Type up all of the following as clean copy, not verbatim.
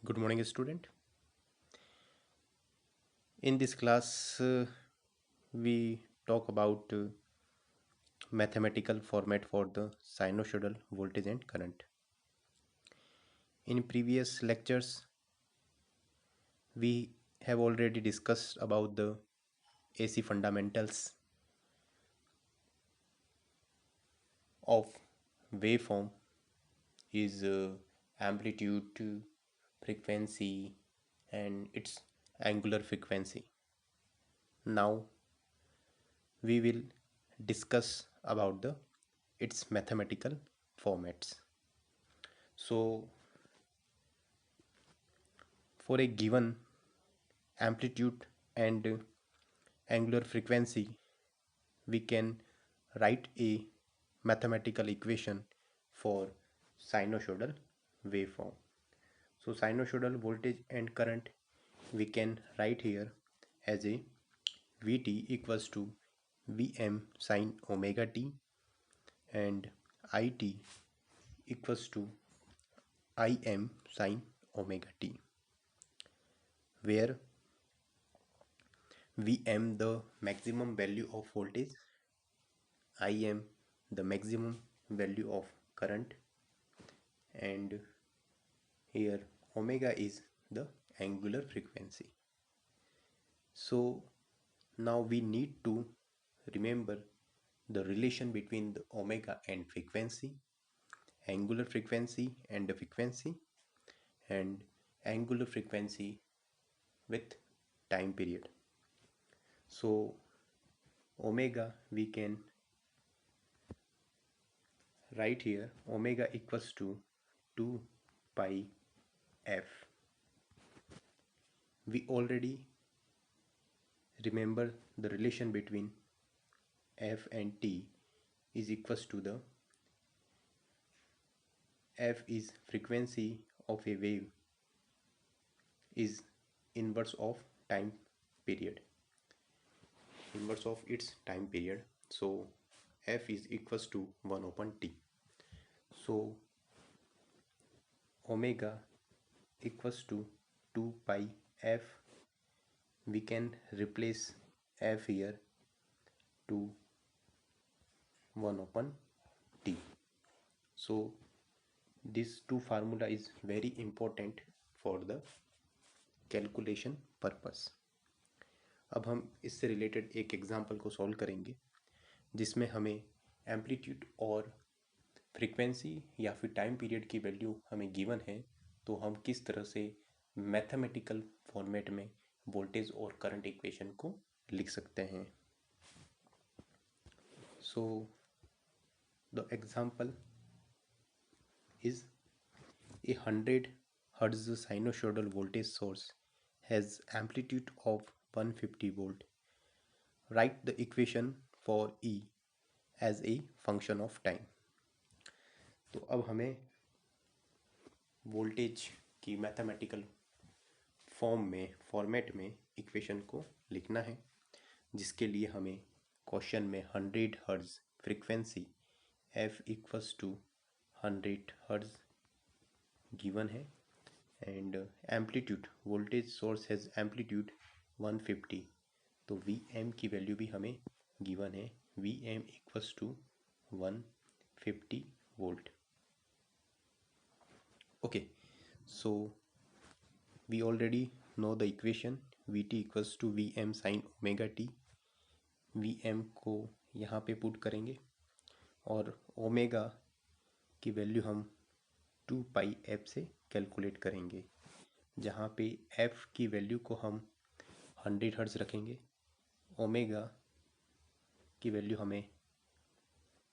Good morning, student. In this class, we talk about mathematical format for the sinusoidal voltage and current. In previous lectures, we have already discussed about the AC fundamentals of waveform is amplitude, frequency, and its angular frequency. Now we will discuss about the its mathematical formats. So for a given amplitude and angular frequency, we can write a mathematical equation for sinusoidal waveform. So sinusoidal voltage and current we can write here as a Vt equals to Vm sine omega t and It equals to Im sine omega t, where Vm the maximum value of voltage, Im the maximum value of current, and here omega is the angular frequency. So now we need to remember the relation between the omega and frequency, angular frequency and the frequency, and angular frequency with time period. So omega we can write here omega equals to 2 pi f. We already remember the relation between f and t is equals to the f is frequency of a wave is inverse of time period, inverse of its time period. So f is equals to 1 upon t. So omega equals to 2 pi f. We can replace f here to 1 upon t. So this two formula is very important for the calculation purpose. अब हम इससे related एक example को solve करेंगे जिसमें हमें amplitude और frequency या फिर टाइम पीरियड की वैल्यू हमें गिवन है, तो हम किस तरह से मैथमेटिकल फॉर्मेट में वोल्टेज और करंट इक्वेशन को लिख सकते हैं. So the example is a 100 Hz sinusoidal voltage source has amplitude of 150 volt. Write the equation for E as a function of time. तो अब हमें वोल्टेज की मैथमेटिकल फॉर्मेट में इक्वेशन को लिखना है, जिसके लिए हमें क्वेश्चन में 100 hertz frequency f equals to 100 hertz given है and amplitude voltage source has amplitude 150. तो Vm की वैल्यू भी हमें गिवन है, Vm equals to 150 volt. Okay, so we already know the equation Vt equals to Vm sin omega t. Vm को यहाँ पे put करेंगे और ओमेगा की वैल्यू हम 2 पाई एफ से कैलकुलेट करेंगे, जहाँ पे एफ की वैल्यू को हम 100 हर्ट्ज रखेंगे, ओमेगा की वैल्यू हमें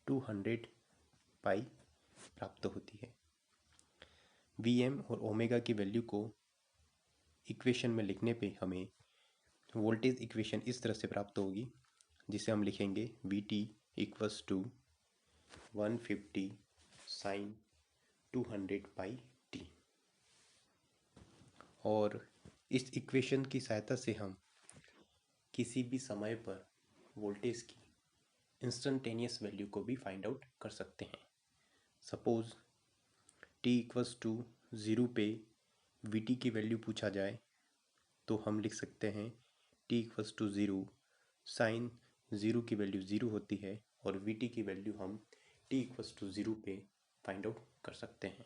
200 पाई प्राप्त होती है. Vm और ओमेगा की वैल्यू को इक्वेशन में लिखने पे हमें वोल्टेज इक्वेशन इस तरह से प्राप्त होगी, जिसे हम लिखेंगे Vt equals to 150 sine 200 pi t. और इस इक्वेशन की सहायता से हम किसी भी समय पर वोल्टेज की इंस्टेंटेनियस वैल्यू को भी फाइंड आउट कर सकते हैं. सपोज t इक्वल्स टू 0 पे वी टी की वैल्यू पूछा जाए तो हम लिख सकते हैं t equals to zero, sine zero की वैल्यू ज़ीरो होती है और वी टी की वैल्यू हम टी इक्वल्स टू ज़ीरो पे फाइंड आउट कर सकते हैं।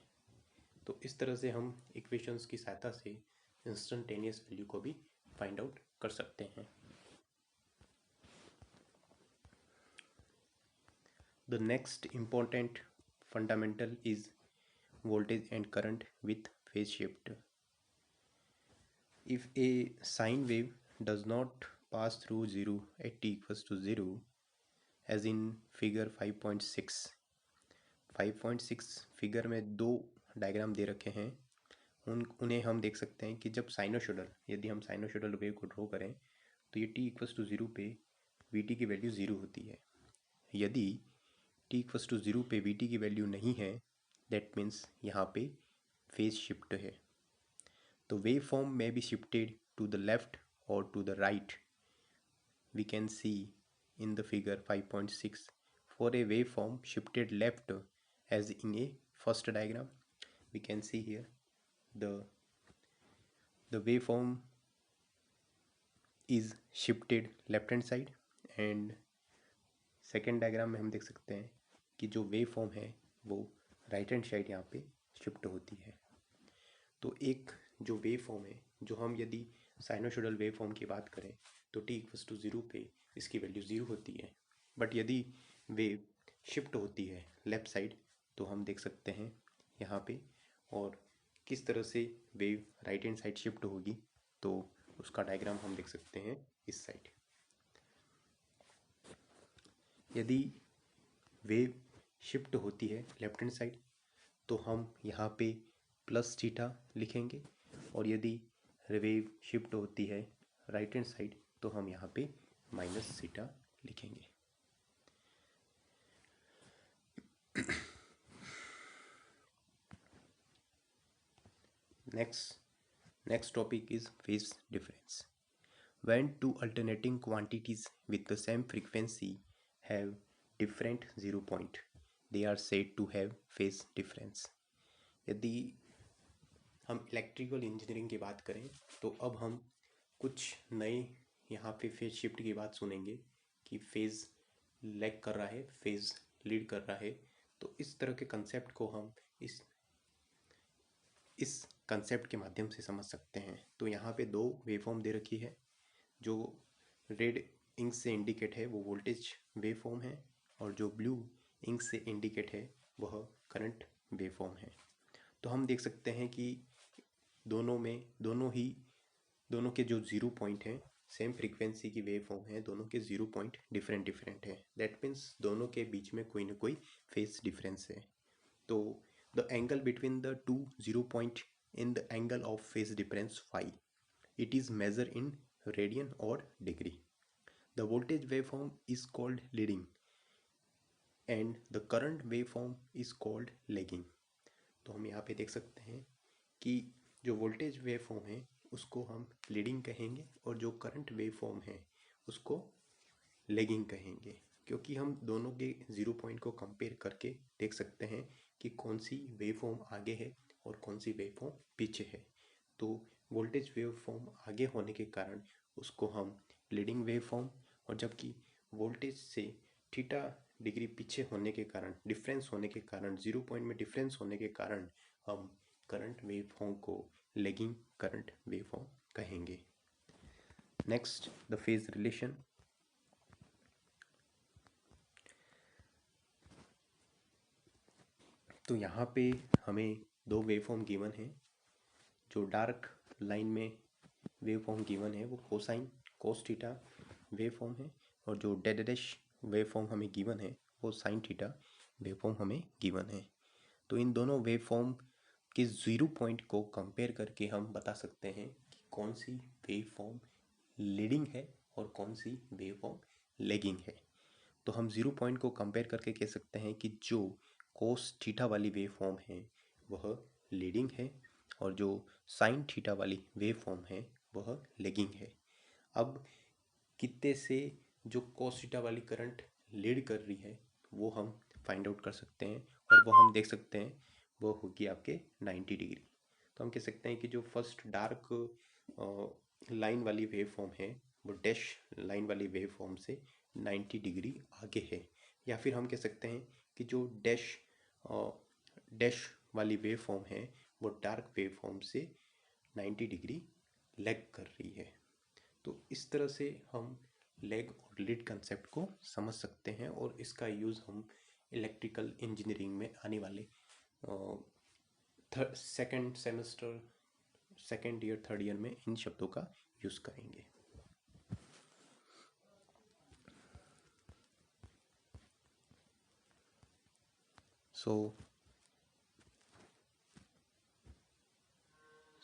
तो इस तरह से हम इक्वेशंस की सहायता से इंस्टेंटेनियस वैल्यू को भी फाइंड आउट कर सकते हैं। The next important fundamental is voltage and current with phase shift. If a sine wave does not pass through 0 at t equals to 0, as in figure 5.6, 5.6 figure में दो diagram दे रखे हैं, उन्हें हम देख सकते हैं कि जब साइनोसॉइडल, यदि हम साइनोसॉइडल वेव को ड्रॉ करें तो ये t इक्वल्स टू ज़ीरो पे वी टी की वैल्यू ज़ीरो होती है। यदि t इक्वल्स टू ज़ीरो पे वी टी की वैल्यू नहीं है, दैट मीन्स यहाँ पे फेज शिफ्ट है। The waveform may be shifted to the left or to the right. We can see in the figure 5.6 for a waveform shifted left, as in a first diagram. We can see here the waveform is shifted left hand side, and second diagram में हम देख सकते हैं कि जो wave form है वो right hand side यहाँ पे शिफ्ट होती है। तो एक जो वेव फॉर्म है, जो हम यदि साइनोसॉइडल वेव फॉर्म की बात करें तो टी इक्वल्स टू ज़ीरो पे इसकी वैल्यू ज़ीरो होती है। बट यदि वेव शिफ्ट होती है लेफ़्ट साइड तो हम देख सकते हैं यहाँ पे, और किस तरह से wave right hand side shift होगी तो उसका डायग्राम हम देख सकते हैं इस साइड। यदि वेव शिफ्ट होती है लेफ्ट हैंड साइड तो हम यहाँ पे प्लस थीटा लिखेंगे, और यदि वेव शिफ्ट होती है राइट हैंड साइड तो हम यहाँ पे माइनस थीटा लिखेंगे। Next topic is phase difference. When two alternating quantities with the same frequency have different zero point, they are said to have phase difference. यदि हम electrical engineering की बात करें तो अब हम कुछ नए यहाँ पे फेज शिफ्ट की बात सुनेंगे कि फेज लैग कर रहा है, फेज लीड कर रहा है। तो इस तरह के कंसेप्ट को हम इस कंसेप्ट के माध्यम से समझ सकते हैं। तो यहाँ पे दो वेवफॉर्म दे रखी है, जो रेड इंक से इंडिकेट है वो वोल्टेज वेवफॉर्म है, और जो ब्लू इंक से इंडिकेट है वह करंट वेवफॉर्म है। तो हम देख सकते हैं कि दोनों के जो ज़ीरो पॉइंट हैं, सेम फ्रीक्वेंसी की वेव फॉर्म है, दोनों के ज़ीरो पॉइंट डिफरेंट है। दैट मीन्स दोनों के बीच में कोई ना कोई फेज डिफरेंस है। तो the angle between the two zero point in the angle of phase difference phi, it is measure in radian और degree. The voltage waveform is called leading and the current waveform is called lagging. तो हम यहाँ पे देख सकते हैं कि जो वोल्टेज वेव फॉर्म है उसको हम लीडिंग कहेंगे, और जो करंट वेव फॉर्म है उसको लैगिंग कहेंगे, क्योंकि हम दोनों के ज़ीरो पॉइंट को कंपेयर करके देख सकते हैं कि कौन सी वेव फॉर्म आगे है और कौन सी वेव फॉर्म पीछे है। तो वोल्टेज वेव फॉर्म आगे होने के कारण उसको हम लीडिंग वेव फॉर्म, और जबकि वोल्टेज से थीटा डिग्री पीछे होने के कारण, डिफरेंस होने के कारण, ज़ीरो पॉइंट में डिफरेंस होने के कारण हम करंट वेव फॉर्म को लैगिंग करंट वेव फॉर्म कहेंगे। Next, the phase relation. तो यहाँ पे हमें दो वेव फॉर्म गिवन है। जो डार्क लाइन में वेव फॉर्म गिवन है वो कोस थीटा वेव फॉर्म है, और जो डेड डैश वेव फॉर्म हमें गिवन है वो साइन थीटा वेव फॉर्म हमें गिवन है। तो इन दोनों वेव फॉर्म के ज़ीरो पॉइंट को कंपेयर करके हम बता सकते हैं कि कौन सी वेव फॉर्म लीडिंग है और कौन सी वेव फॉर्म लैगिंग है। तो हम ज़ीरो पॉइंट को कंपेयर करके कह सकते हैं कि जो कोस थीटा वाली वेव फॉर्म है वह लीडिंग है, और जो साइन थीटा वाली वेव फॉर्म है वह लैगिंग है। अब कितने से जो कोस थीटा वाली करंट लीड कर रही है वो हम फाइंड आउट कर सकते हैं, और वो हम देख सकते हैं वो होगी आपके 90 डिग्री। तो हम कह सकते हैं कि जो फर्स्ट डार्क लाइन वाली वेव फॉर्म है वो डैश लाइन वाली वेव फॉर्म से 90 डिग्री आगे है। या फिर हम कह सकते हैं कि जो डैश वाली वेव फॉर्म है वो डार्क वेव फॉर्म से 90 डिग्री लैग कर रही है। तो इस तरह से हम लैग और लीड कंसेप्ट को समझ सकते हैं और इसका यूज़ हम इलेक्ट्रिकल इंजीनियरिंग में आने वाले second semester, second year, third year में इन शब्दों का यूज़ करेंगे।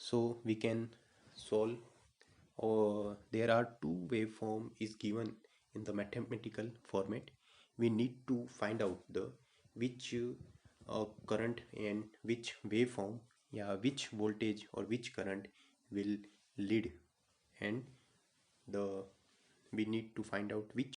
So we can solve, or there are two waveform is given in the mathematical format. We need to find out the which current and which waveform, yeah, which voltage or which current will lead, and the we need to find out which